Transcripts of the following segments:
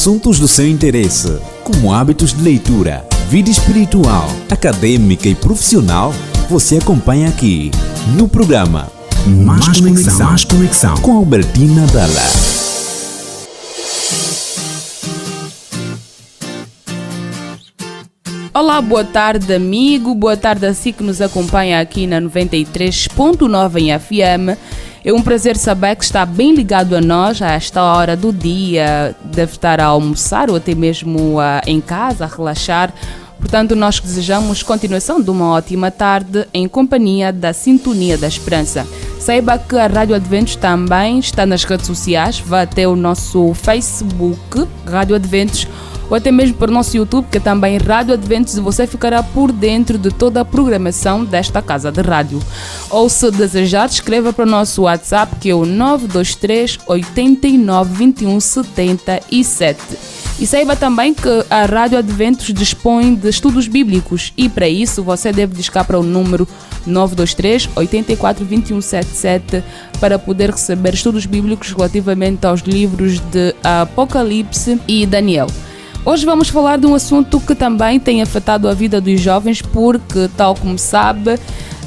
Assuntos do seu interesse, como hábitos de leitura, vida espiritual, acadêmica e profissional, você acompanha aqui no programa Mais Conexão com Albertina Dalla. Olá, boa tarde amigo, boa tarde a si que nos acompanha aqui na 93.9 em FM. É um prazer saber que está bem ligado a nós a esta hora do dia, deve estar a almoçar ou até mesmo em casa, a relaxar. Portanto, nós desejamos continuação de uma ótima tarde em companhia da Sintonia da Esperança. Saiba que a Rádio Adventos também está nas redes sociais, vá até o nosso Facebook, Rádio Adventos, ou até mesmo para o nosso YouTube, que é também Rádio Adventos, e você ficará por dentro de toda a programação desta casa de rádio. Ou se desejar, escreva para o nosso WhatsApp, que é o 923 89 21 77. E saiba também que a Rádio Adventos dispõe de estudos bíblicos e para isso você deve discar para o número 923 84 21 77 para poder receber estudos bíblicos relativamente aos livros de Apocalipse e Daniel. Hoje vamos falar de um assunto que também tem afetado a vida dos jovens porque, tal como sabe,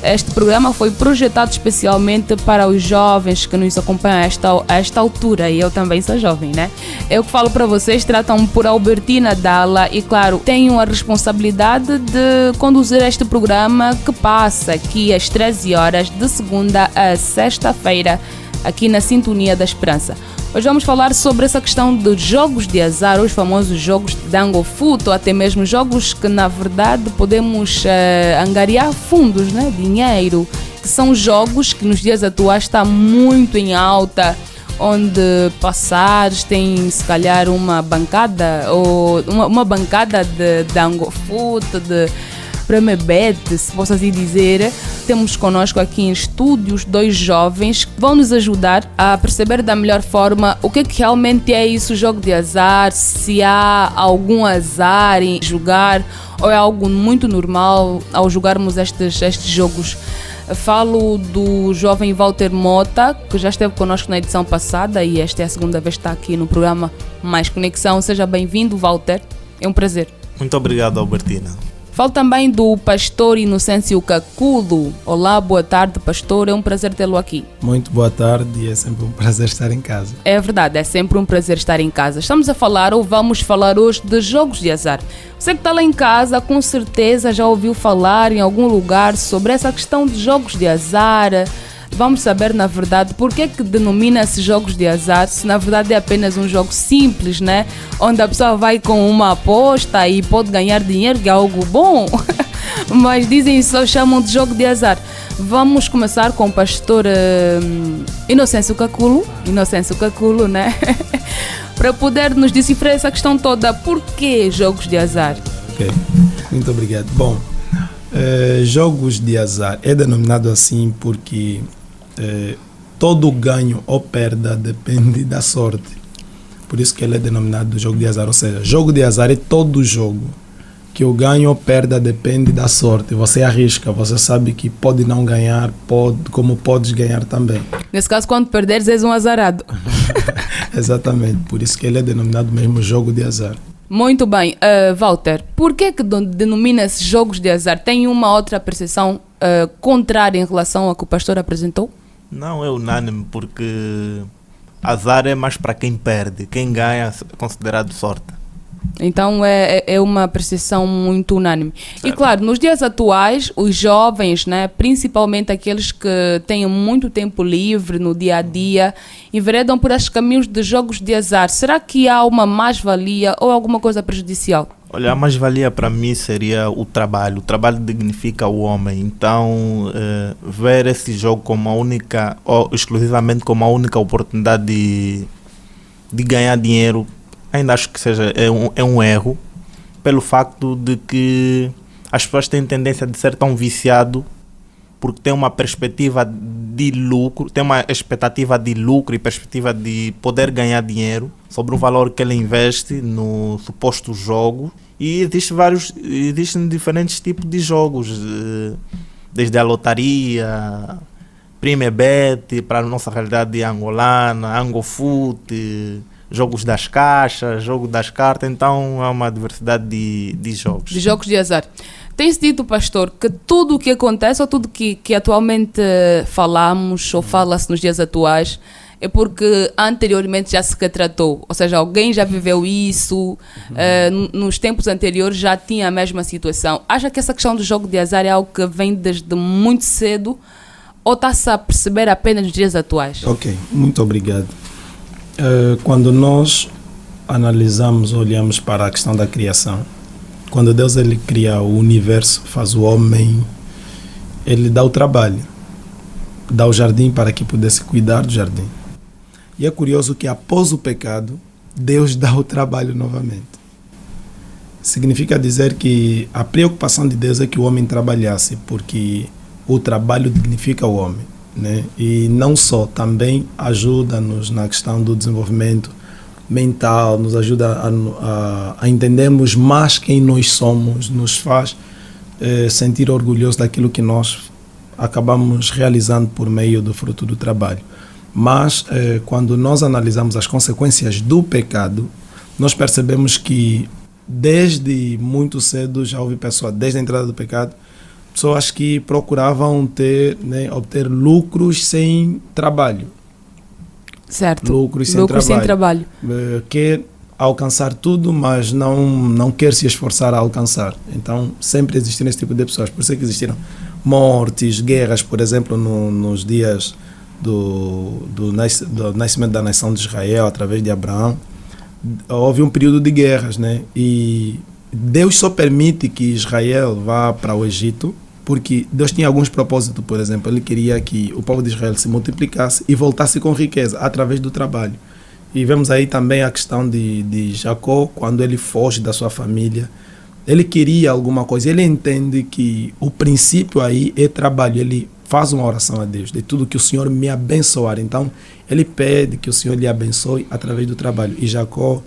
este programa foi projetado especialmente para os jovens que nos acompanham a esta altura, e eu também sou jovem, né? Eu que falo para vocês, tratam por Albertina Dalla e, claro, tenho a responsabilidade de conduzir este programa que passa aqui às 13 horas de segunda a sexta-feira, aqui na Sintonia da Esperança. Hoje vamos falar sobre essa questão dos jogos de azar, os famosos jogos de Angofut, ou até mesmo jogos que na verdade podemos angariar fundos, né? Dinheiro, que são jogos que nos dias atuais está muito em alta, onde passares tem se calhar uma bancada ou uma bancada de Angofut, de Premebet, se posso assim dizer. Temos conosco aqui em estúdios dois jovens que vão nos ajudar a perceber da melhor forma o que realmente é isso, o jogo de azar, se há algum azar em jogar ou é algo muito normal ao jogarmos estes jogos. Falo do jovem Walter Mota, que já esteve conosco na edição passada e esta é a segunda vez que está aqui no programa Mais Conexão. Seja bem-vindo, Walter. É um prazer. Muito obrigado, Albertina. Falo também do pastor Inocêncio Caculo. Olá, boa tarde, pastor. É um prazer tê-lo aqui. Muito boa tarde e é sempre um prazer estar em casa. É verdade, é sempre um prazer estar em casa. Estamos a falar, ou vamos falar hoje, de jogos de azar. Você que está lá em casa, com certeza já ouviu falar em algum lugar sobre essa questão de jogos de azar. Vamos saber, na verdade, por que denomina-se jogos de azar, se na verdade é apenas um jogo simples, né? Onde a pessoa vai com uma aposta e pode ganhar dinheiro, que é algo bom. Mas dizem só, chamam de jogo de azar. Vamos começar com o pastor Inocêncio Caculo, né? Para poder nos decifrar essa questão toda. Por que jogos de azar? Ok, muito obrigado. Bom, jogos de azar é denominado assim porque todo ganho ou perda depende da sorte. Por isso que ele é denominado jogo de azar. Ou seja, jogo de azar é todo jogo que o ganho ou perda depende da sorte. Você arrisca, você sabe que pode não ganhar, como podes ganhar também. Nesse caso, quando perderes, és um azarado. Exatamente, por isso que ele é denominado mesmo jogo de azar. Muito bem, Walter, por que denomina-se jogos de azar? Tem uma outra percepção contrária em relação ao que o pastor apresentou? Não, é unânime, porque azar é mais para quem perde, quem ganha é considerado sorte. Então é uma percepção muito unânime. Certo. E claro, nos dias atuais, os jovens, né, principalmente aqueles que têm muito tempo livre no dia a dia, enveredam por estes caminhos de jogos de azar. Será que há uma mais-valia ou alguma coisa prejudicial? Olha, a mais-valia para mim seria o trabalho. O trabalho dignifica o homem. Então, ver esse jogo como a única, ou exclusivamente como a única oportunidade de ganhar dinheiro, ainda acho que é um erro, pelo facto de que as pessoas têm tendência de ser tão viciado porque tem uma perspectiva de lucro, tem uma expectativa de lucro e perspectiva de poder ganhar dinheiro sobre o valor que ele investe no suposto jogo. E existem diferentes tipos de jogos, desde a lotaria, Premebet, para a nossa realidade angolana, Angofut, jogos das caixas, jogo das cartas, então há uma diversidade de jogos. De jogos de azar. Tem-se dito, pastor, que tudo o que acontece, ou tudo que atualmente falamos, ou fala-se nos dias atuais, é porque anteriormente já se retratou. Ou seja, alguém já viveu isso, nos tempos anteriores já tinha a mesma situação. Acha que essa questão do jogo de azar é algo que vem desde muito cedo, ou está-se a perceber apenas nos dias atuais? Ok, muito obrigado. Quando nós analisamos, olhamos para a questão da criação, quando Deus ele cria o universo, faz o homem, ele dá o trabalho, dá o jardim para que pudesse cuidar do jardim. E é curioso que após o pecado, Deus dá o trabalho novamente. Significa dizer que a preocupação de Deus é que o homem trabalhasse, porque o trabalho dignifica o homem, né? E não só, também ajuda-nos na questão do desenvolvimento mental, nos ajuda a entendermos mais quem nós somos, nos faz sentir orgulhosos daquilo que nós acabamos realizando por meio do fruto do trabalho. Mas quando nós analisamos as consequências do pecado, nós percebemos que desde muito cedo já houve pessoas, desde a entrada do pecado, pessoas que procuravam obter lucros sem trabalho. Certo. Lucros sem trabalho. Quer alcançar tudo, mas não quer se esforçar a alcançar. Então, sempre existiram esse tipo de pessoas. Por isso é que existiram mortes, guerras, por exemplo, nos dias do nascimento da nação de Israel, através de Abraão. Houve um período de guerras, né? E Deus só permite que Israel vá para o Egito porque Deus tinha alguns propósitos. Por exemplo, ele queria que o povo de Israel se multiplicasse e voltasse com riqueza através do trabalho. E vemos aí também a questão de Jacó, quando ele foge da sua família. Ele queria alguma coisa, ele entende que o princípio aí é trabalho. Ele faz uma oração a Deus, de tudo que o Senhor me abençoar. Então, ele pede que o Senhor lhe abençoe através do trabalho. E Jacó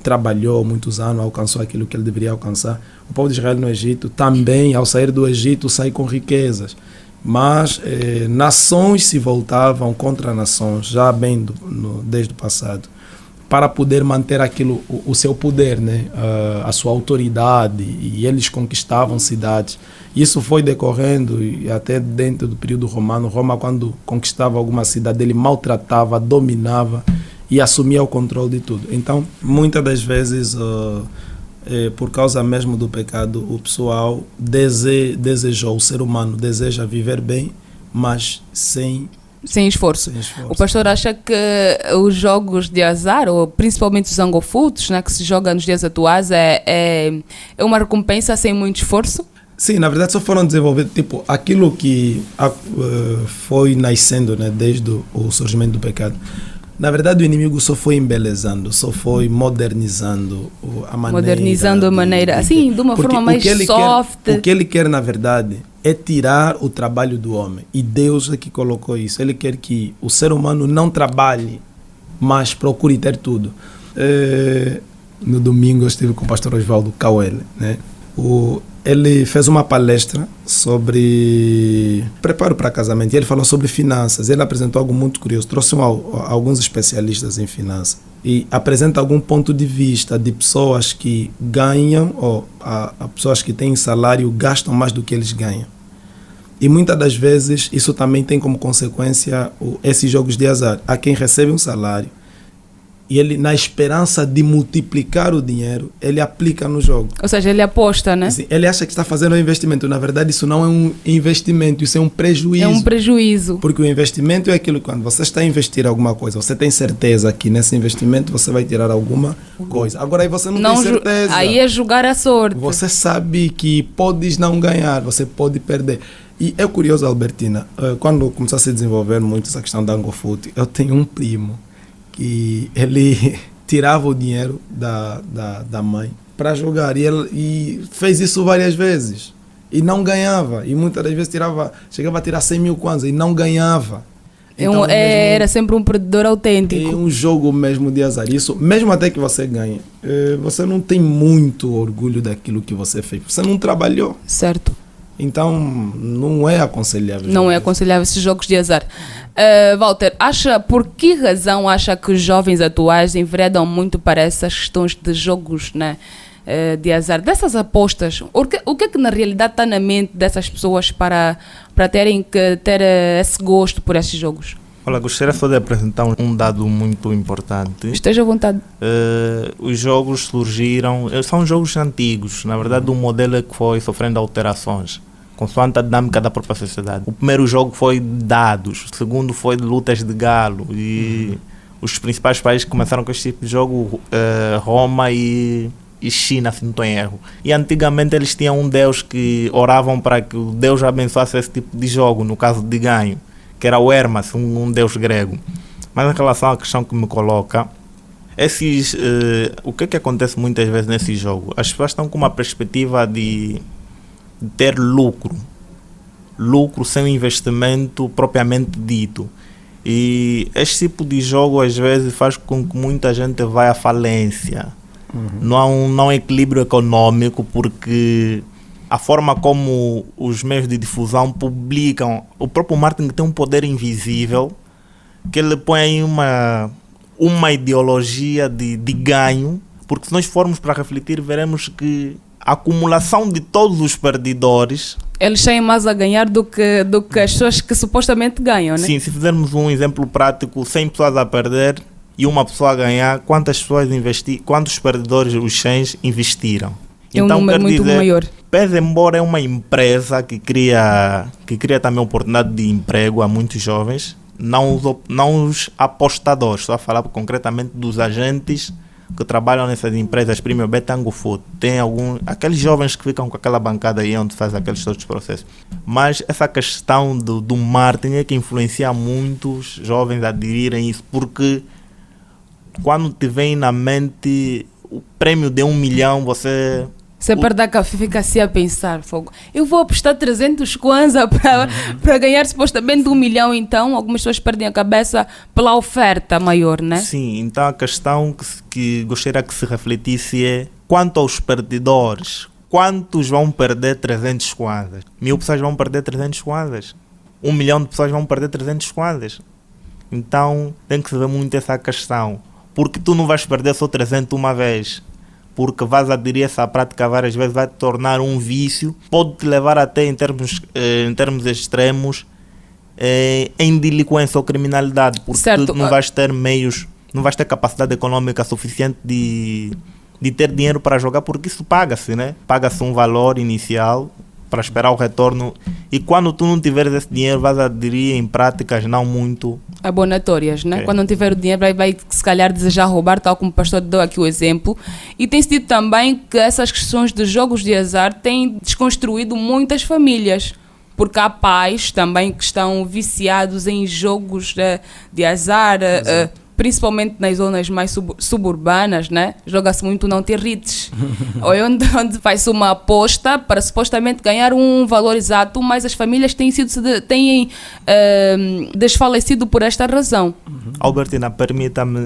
trabalhou muitos anos, alcançou aquilo que ele deveria alcançar. O povo de Israel no Egito também, ao sair do Egito, sai com riquezas. Mas nações se voltavam contra nações, já bem desde o passado, para poder manter aquilo, o seu poder, né? A sua autoridade, e eles conquistavam cidades. Isso foi decorrendo e até dentro do período romano. Roma, quando conquistava alguma cidade, ele maltratava, dominava e assumia o controle de tudo. Então, muitas das vezes, por causa mesmo do pecado, o pessoal desejou, o ser humano deseja viver bem, mas sem esforço. O pastor acha que os jogos de azar, ou principalmente os angofutos, né, que se joga nos dias atuais, é uma recompensa sem muito esforço? Sim, na verdade só foram desenvolvidos, tipo, aquilo que foi nascendo, né, desde o surgimento do pecado. Na verdade, o inimigo só foi embelezando, só foi modernizando a maneira. Modernizando a maneira, assim, de uma forma mais soft. O que ele quer, na verdade, é tirar o trabalho do homem. E Deus é que colocou isso. Ele quer que o ser humano não trabalhe, mas procure ter tudo. No domingo eu estive com o pastor Osvaldo Cauele, né? Ele fez uma palestra sobre preparo para casamento e ele falou sobre finanças. Ele apresentou algo muito curioso, trouxe alguns especialistas em finanças e apresenta algum ponto de vista de pessoas que ganham, ou pessoas que têm salário gastam mais do que eles ganham. E muitas das vezes isso também tem como consequência esses jogos de azar. Há quem recebe um salário e ele, na esperança de multiplicar o dinheiro, ele aplica no jogo. Ou seja, ele aposta, né? Assim, ele acha que está fazendo um investimento. Na verdade, isso não é um investimento, isso é um prejuízo. É um prejuízo. Porque o investimento é aquilo, quando você está a investir alguma coisa, você tem certeza que nesse investimento você vai tirar alguma coisa. Agora aí você não tem certeza. Aí é jogar a sorte. Você sabe que podes não ganhar, você pode perder. E é curioso, Albertina, quando começou a se desenvolver muito essa questão da Angofoot, eu tenho um primo que ele tirava o dinheiro da mãe para jogar e fez isso várias vezes e não ganhava, e muitas das vezes chegava a tirar 100 mil kwanza e não ganhava. Então, era sempre um perdedor autêntico. É um jogo mesmo de azar. Isso, mesmo até que você ganhe, você não tem muito orgulho daquilo que você fez, você não trabalhou. Certo. Então, não é aconselhável. Não é aconselhável esses jogos de azar. Walter, por que razão acha que os jovens atuais enveredam muito para essas questões de jogos, né, de azar, dessas apostas? O que é que na realidade está na mente dessas pessoas para terem que ter esse gosto por esses jogos? Olha, gostaria só de apresentar um dado muito importante. Esteja à vontade. Os jogos surgiram, são jogos antigos, na verdade o modelo é que foi sofrendo alterações, consoante a dinâmica da própria sociedade. O primeiro jogo foi de dados, o segundo foi de lutas de galo, e os principais países que começaram com este tipo de jogo, Roma e China, se não estou em erro. E antigamente eles tinham um deus que oravam para que o deus abençoasse esse tipo de jogo, no caso de ganho, que era o Hermes, um deus grego. Mas em relação à questão que me coloca, o que acontece muitas vezes nesse jogo? As pessoas estão com uma perspectiva de ter lucro sem um investimento propriamente dito. E este tipo de jogo às vezes faz com que muita gente vá à falência. Não há um equilíbrio econômico, porque a forma como os meios de difusão publicam, o próprio marketing tem um poder invisível, que ele põe aí uma ideologia de ganho, porque se nós formos para refletir, veremos que a acumulação de todos os perdedores... Eles têm mais a ganhar do que as pessoas que supostamente ganham, né? Sim, se fizermos um exemplo prático, 100 pessoas a perder e uma pessoa a ganhar, quantos perdedores os 100 investiram? É um número muito maior. Pese embora é uma empresa que cria também oportunidade de emprego a muitos jovens, não os apostadores, só a falar concretamente dos agentes que trabalham nessas empresas, Premium Bet, Tango Food. Tem aqueles jovens que ficam com aquela bancada aí onde faz aqueles todos os processos. Mas essa questão do marketing é que influencia muitos jovens a aderirem isso, porque quando te vem na mente o prêmio de 1 milhão, você perde a cabeça, fica assim a pensar, fogo. Eu vou apostar 300 kwanza para ganhar supostamente 1 milhão, então algumas pessoas perdem a cabeça pela oferta maior, né? Sim, então a questão que gostaria que se refletisse é: quanto aos perdedores, quantos vão perder 300 kwanzas? 1000 pessoas vão perder 300 kwanzas? 1 milhão de pessoas vão perder 300 kwanzas? Então tem que se ver muito essa questão, porque tu não vais perder só 300 uma vez, porque vais aderir a essa prática várias vezes, vai te tornar um vício, pode te levar até em termos extremos em delinquência ou criminalidade, porque tu não vais ter meios, não vais ter capacidade econômica suficiente de ter dinheiro para jogar, porque isso paga-se, né? Paga-se um valor inicial para esperar o retorno, e quando tu não tiveres esse dinheiro, vais aderir em práticas não muito abonatórias, né? Quando não tiver o dinheiro, vai se calhar desejar roubar, tal como o pastor deu aqui o exemplo. E tem sido também que essas questões de jogos de azar têm desconstruído muitas famílias, porque há pais também que estão viciados em jogos de azar, principalmente nas zonas mais suburbanas, né? Joga-se muito não ter rites. Ou onde faz uma aposta para supostamente ganhar um valor exato, mas as famílias têm desfalecido por esta razão. Albertina, permita-me,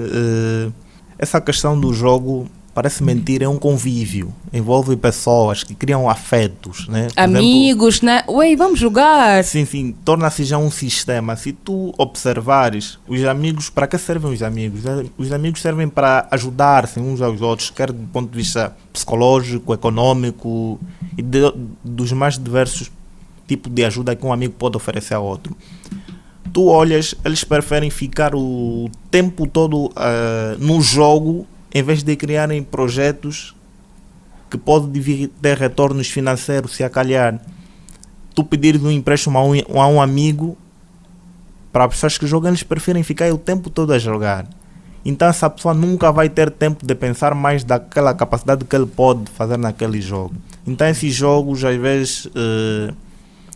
essa questão do jogo, parece mentira, é um convívio, envolve pessoas que criam afetos, né? Por amigos, exemplo, né? Ué, vamos jogar. Sim, torna-se já um sistema. Se tu observares, os amigos, para que servem os amigos? Os amigos servem para ajudar-se uns aos outros, quer do ponto de vista psicológico, econômico e dos mais diversos tipos de ajuda que um amigo pode oferecer ao outro. Tu olhas, eles preferem ficar o tempo todo no jogo, em vez de criarem projetos que podem ter retornos financeiros, se acalhar. Tu pedires um empréstimo a um amigo, para as pessoas que jogam, eles preferem ficar o tempo todo a jogar. Então essa pessoa nunca vai ter tempo de pensar mais daquela capacidade que ele pode fazer naquele jogo. Então esses jogos às vezes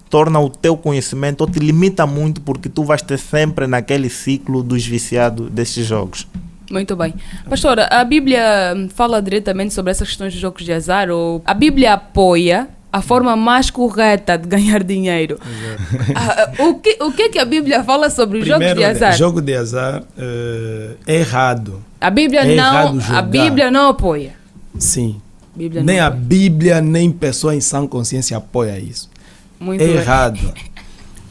tornam o teu conhecimento, ou te limita muito, porque tu vais ter sempre naquele ciclo dos viciados desses jogos. Muito bem. Pastora, a Bíblia fala diretamente sobre essas questões de jogos de azar, ou a Bíblia apoia a forma mais correta de ganhar dinheiro? O que a Bíblia fala sobre os jogos de azar? Jogo de azar é errado. A Bíblia não apoia. Sim. Nem a Bíblia, nem pessoa em sã consciência apoia isso. Muito é bem. errado.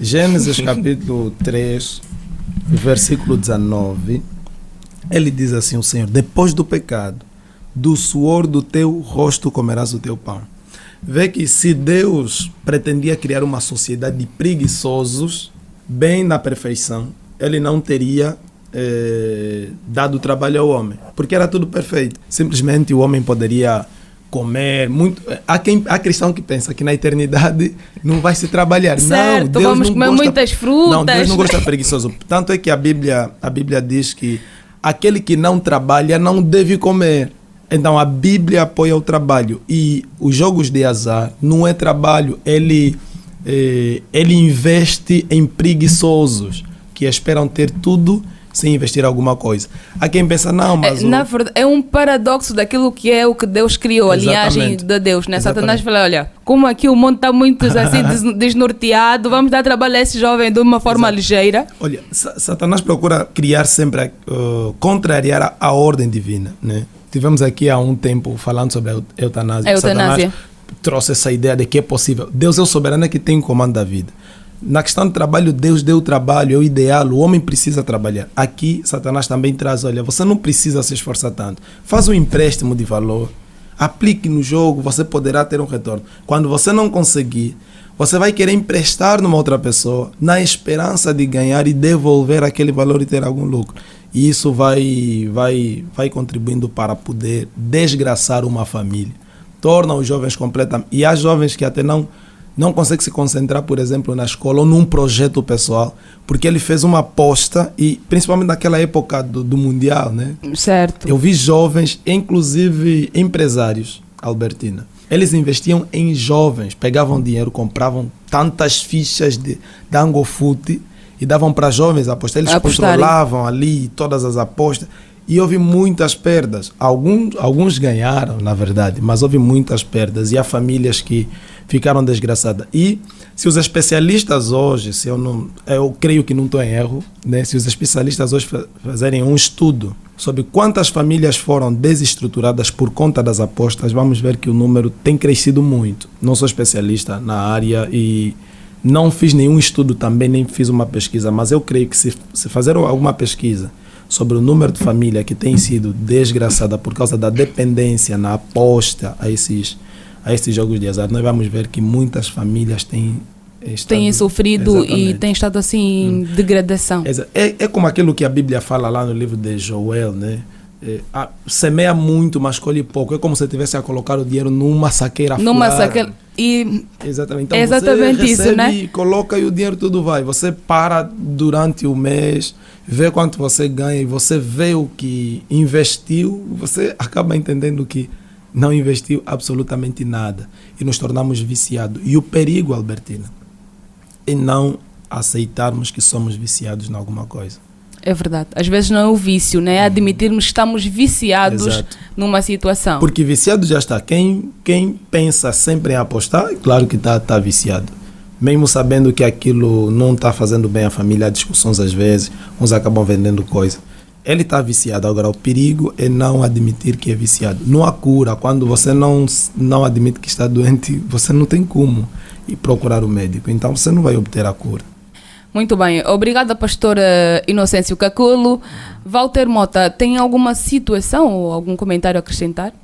Gênesis capítulo 3, versículo 19, ele diz assim, o Senhor, depois do pecado, do suor do teu rosto comerás o teu pão. Vê que se Deus pretendia criar uma sociedade de preguiçosos, bem na perfeição, ele não teria dado trabalho ao homem, porque era tudo perfeito. Simplesmente o homem poderia comer muito. Há cristão que pensa que na eternidade não vai se trabalhar. Certo, não, Deus vamos não comer gosta, muitas frutas. Não, Deus não gosta de preguiçoso. Tanto é que a Bíblia diz que aquele que não trabalha não deve comer. Então a Bíblia apoia o trabalho, e os jogos de azar não é trabalho, ele investe em preguiçosos que esperam ter tudo sem investir alguma coisa. Há quem pensa, não, mas... Na verdade, é um paradoxo daquilo que é o que Deus criou, a linhagem de Deus, né? Satanás fala, olha, como aqui o mundo está muito assim desnorteado, vamos dar trabalho a esse jovem de uma forma ligeira. Olha, Satanás procura criar sempre, contrariar a ordem divina, né? Tivemos aqui há um tempo falando sobre a eutanásia. Satanás trouxe essa ideia de que é possível. Deus é o soberano que tem o comando da vida. Na questão do trabalho, Deus deu o trabalho, é o ideal, o homem precisa trabalhar. Aqui, Satanás também traz, olha, você não precisa se esforçar tanto. Faz um empréstimo de valor, aplique no jogo, você poderá ter um retorno. Quando você não conseguir, você vai querer emprestar numa outra pessoa, na esperança de ganhar e devolver aquele valor e ter algum lucro. E isso vai contribuindo para poder desgraçar uma família. Torna os jovens completamente... E há jovens que até não consegue se concentrar, por exemplo, na escola ou num projeto pessoal, porque ele fez uma aposta, e principalmente naquela época do Mundial, né? Certo. Eu vi jovens, inclusive empresários, Albertina, eles investiam em jovens, pegavam dinheiro, compravam tantas fichas de Angofute e davam para jovens apostar. Eles controlavam ali todas as apostas. E houve muitas perdas. Alguns ganharam, na verdade, mas houve muitas perdas. E há famílias que ficaram desgraçadas. E se os especialistas hoje, eu creio que não estou em erro, né? Se os especialistas hoje fazerem um estudo sobre quantas famílias foram desestruturadas por conta das apostas, vamos ver que o número tem crescido muito. Não sou especialista na área e não fiz nenhum estudo também, nem fiz uma pesquisa, mas eu creio que se fazer alguma pesquisa sobre o número de famílias que tem sido desgraçada por causa da dependência na aposta a esses jogos de azar, nós vamos ver que muitas famílias têm sofrido. Exatamente. E têm estado assim em degradação. É como aquilo que a Bíblia fala lá no livro de Joel, né? Semeia muito, mas colhe pouco. É como se tivesse a colocar o dinheiro numa saqueira furada. Exatamente. Então exatamente você recebe, isso, né? Coloca e o dinheiro tudo vai. Você para durante o mês, vê quanto você ganha e você vê o que investiu, você acaba entendendo que não investiu absolutamente nada e nos tornamos viciados. E o perigo, Albertina, é não aceitarmos que somos viciados em alguma coisa. É verdade. Às vezes não é o vício, né? É admitirmos que estamos viciados. Exato. Numa situação. Porque viciado já está. Quem pensa sempre em apostar, claro que está viciado. Mesmo sabendo que aquilo não está fazendo bem à família, há discussões às vezes, uns acabam vendendo coisa. Ele está viciado. Agora, o perigo é não admitir que é viciado. Não há cura. Quando você não admite que está doente, você não tem como ir procurar o médico. Então, você não vai obter a cura. Muito bem. Obrigada, pastora Inocêncio Caculo. Walter Mota, tem alguma situação ou algum comentário a acrescentar?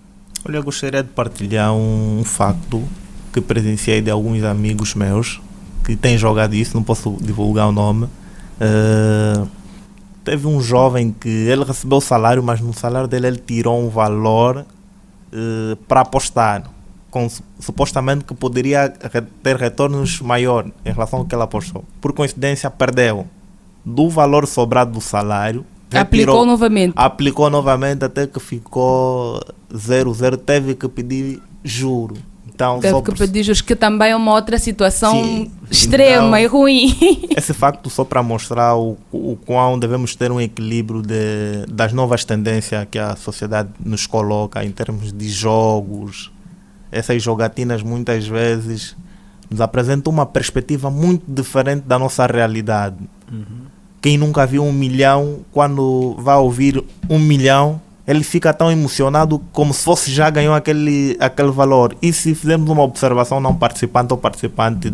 Olha, eu gostaria de partilhar um facto que presenciei de alguns amigos meus que têm jogado isso, não posso divulgar o nome. Teve um jovem que ele recebeu o salário, mas no salário dele ele tirou um valor para apostar, supostamente que poderia ter retornos maior em relação ao que ele apostou. Por coincidência, perdeu. Do valor sobrado do salário, aplicou novamente até que ficou 0,0, teve que pedir juro. Então, pedir juros, que também é uma outra situação extrema e ruim. Esse facto só para mostrar o quão devemos ter um equilíbrio das novas tendências que a sociedade nos coloca em termos de jogos. Essas jogatinas muitas vezes nos apresentam uma perspectiva muito diferente da nossa realidade. Quem nunca viu 1 milhão, quando vai ouvir 1 milhão, ele fica tão emocionado como se fosse já ganhou aquele valor. E se fizermos uma observação não participante ou participante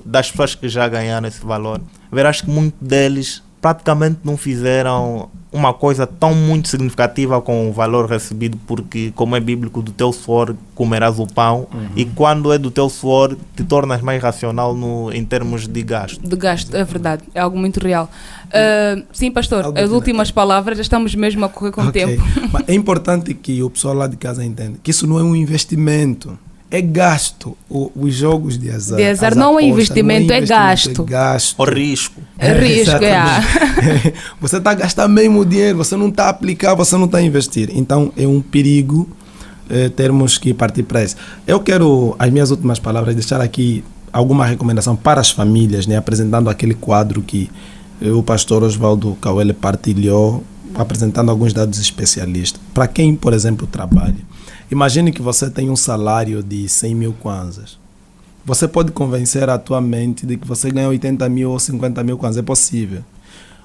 das pessoas que já ganharam esse valor, verás que muitos deles praticamente não fizeram uma coisa tão muito significativa com o valor recebido, porque, como é bíblico, do teu suor comerás o pão, e quando é do teu suor te tornas mais racional em termos de gasto. De gasto, é verdade, é algo muito real. Sim, pastor, as últimas palavras, já estamos mesmo a correr com o tempo. Mas é importante que o pessoal lá de casa entenda que isso não é um investimento, é gasto. Os jogos de azar. De azar não é investimento, é gasto. É gasto. O risco. É risco, Você está a gastar mesmo dinheiro, você não está a aplicar, você não está a investir. Então é um perigo termos que partir para isso. Eu quero, as minhas últimas palavras, deixar aqui alguma recomendação para as famílias, né, apresentando aquele quadro que o pastor Osvaldo Kawele partilhou, apresentando alguns dados especialistas. Para quem, por exemplo, trabalha. Imagine que você tem um salário de 100 mil kwanzas. Você pode convencer a tua mente de que você ganha 80 mil ou 50 mil kwanzas. É possível.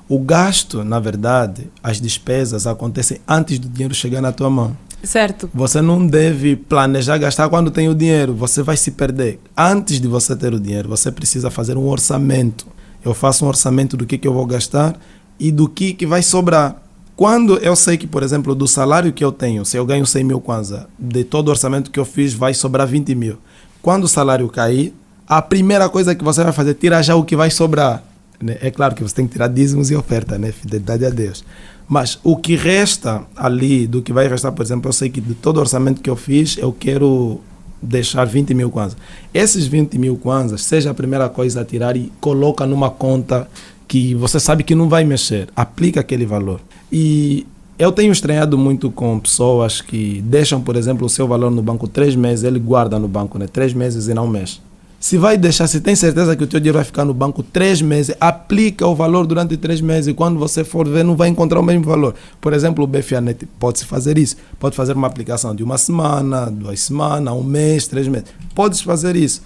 O gasto, na verdade, as despesas acontecem antes do dinheiro chegar na tua mão. Certo. Você não deve planejar gastar quando tem o dinheiro. Você vai se perder. Antes de você ter o dinheiro, você precisa fazer um orçamento. Eu faço um orçamento do que eu vou gastar e do que vai sobrar. Quando eu sei que, por exemplo, do salário que eu tenho, se eu ganho 100 mil kwanza, de todo o orçamento que eu fiz, vai sobrar 20 mil. Quando o salário cair, a primeira coisa que você vai fazer é tirar já o que vai sobrar. Né? É claro que você tem que tirar dízimos e oferta, né? Fidelidade a Deus. Mas o que resta ali, do que vai restar, por exemplo, eu sei que de todo o orçamento que eu fiz, eu quero deixar 20 mil kwanza. Esses 20 mil kwanzas, seja a primeira coisa a tirar e coloca numa conta que você sabe que não vai mexer. Aplica aquele valor. E eu tenho estranhado muito com pessoas que deixam, por exemplo, o seu valor no banco 3 meses, ele guarda no banco, né? 3 meses e não mexe. Se vai deixar, se tem certeza que o teu dinheiro vai ficar no banco 3 meses, aplica o valor durante 3 meses e quando você for ver, não vai encontrar o mesmo valor. Por exemplo, o BFAnet pode-se fazer isso. Pode fazer uma aplicação de 1 semana, 2 semanas, 1 mês, 3 meses. Podes fazer isso.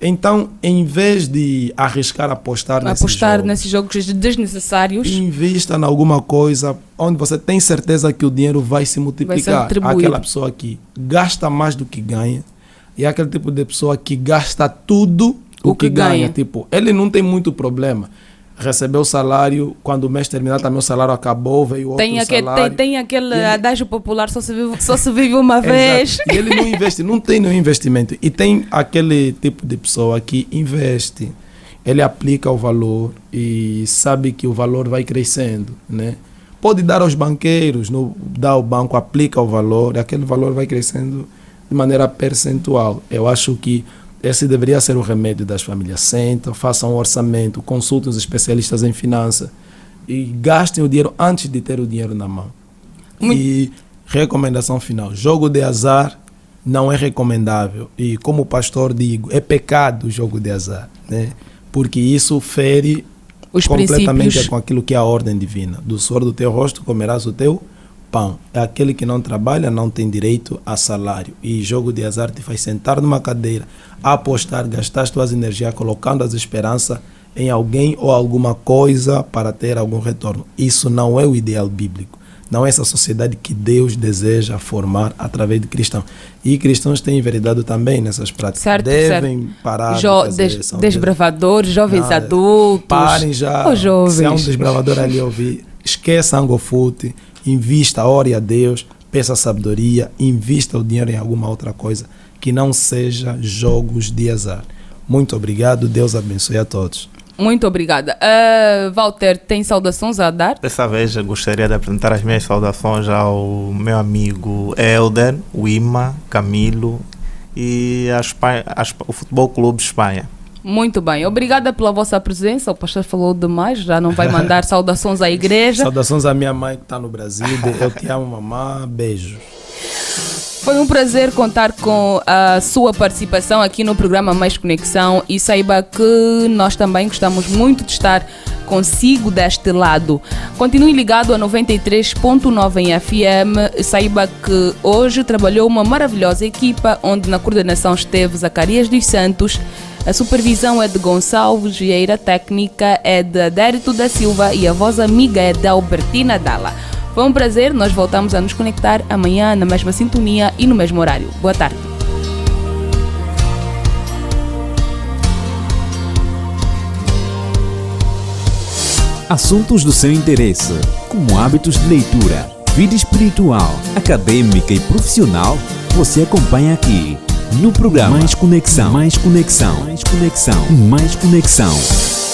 Então, em vez de apostar nesses jogos desnecessários, invista em alguma coisa onde você tem certeza que o dinheiro vai se multiplicar. Aquela pessoa que gasta mais do que ganha e aquele tipo de pessoa que gasta tudo o que ganha. Tipo, ele não tem muito problema. Recebeu o salário, quando o mês terminar também o salário acabou, veio outro salário. Tem aquele adágio popular, só se vive uma vez. E ele não investe, não tem nenhum investimento. E tem aquele tipo de pessoa que investe, ele aplica o valor e sabe que o valor vai crescendo, né? Pode dar aos banqueiros, dá ao banco, aplica o valor, e aquele valor vai crescendo de maneira percentual. Eu acho que esse deveria ser o remédio das famílias. Sentam, façam um orçamento, consultem os especialistas em finanças e gastem o dinheiro antes de ter o dinheiro na mão. E recomendação final, jogo de azar não é recomendável. E como pastor digo, é pecado o jogo de azar, né? Porque isso fere os completamente princípios com aquilo que é a ordem divina. Do suor do teu rosto comerás o teu pão. Aquele que não trabalha não tem direito a salário. E jogo de azar te faz sentar numa cadeira, apostar, gastar as tuas energias, colocando as esperanças em alguém ou alguma coisa para ter algum retorno. Isso não é o ideal bíblico. Não é essa sociedade que Deus deseja formar através de cristãos. E cristãos têm enveredado também nessas práticas. Devem parar de fazer desbravadores, jovens adultos. Parem já. Se há um desbravador ali ouvir, esqueça Angofute. Invista, ore a Deus, peça sabedoria, invista o dinheiro em alguma outra coisa que não seja jogos de azar. Muito obrigado, Deus abençoe a todos. Muito obrigada. Walter, tem saudações a dar? Dessa vez eu gostaria de apresentar as minhas saudações ao meu amigo Helder, o Ima, Camilo e o Futebol Clube Espanha. Muito bem, obrigada pela vossa presença. O pastor falou demais, já não vai mandar saudações à igreja. Saudações à minha mãe que está no Brasil. Eu te amo, mamãe. Beijo. Foi um prazer contar com a sua participação aqui no programa Mais Conexão e saiba que nós também gostamos muito de estar consigo deste lado. Continue ligado a 93.9 em FM. Saiba que hoje trabalhou uma maravilhosa equipa, onde na coordenação esteve Zacarias dos Santos, a supervisão é de Gonçalves Vieira, técnica é de Adérito da Silva e a voz amiga é de Albertina Dalla. Foi um prazer, nós voltamos a nos conectar amanhã na mesma sintonia e no mesmo horário. Boa tarde. Assuntos do seu interesse, como hábitos de leitura, vida espiritual, acadêmica e profissional, você acompanha aqui no programa Mais Conexão. Mais Conexão. Mais Conexão. Mais Conexão.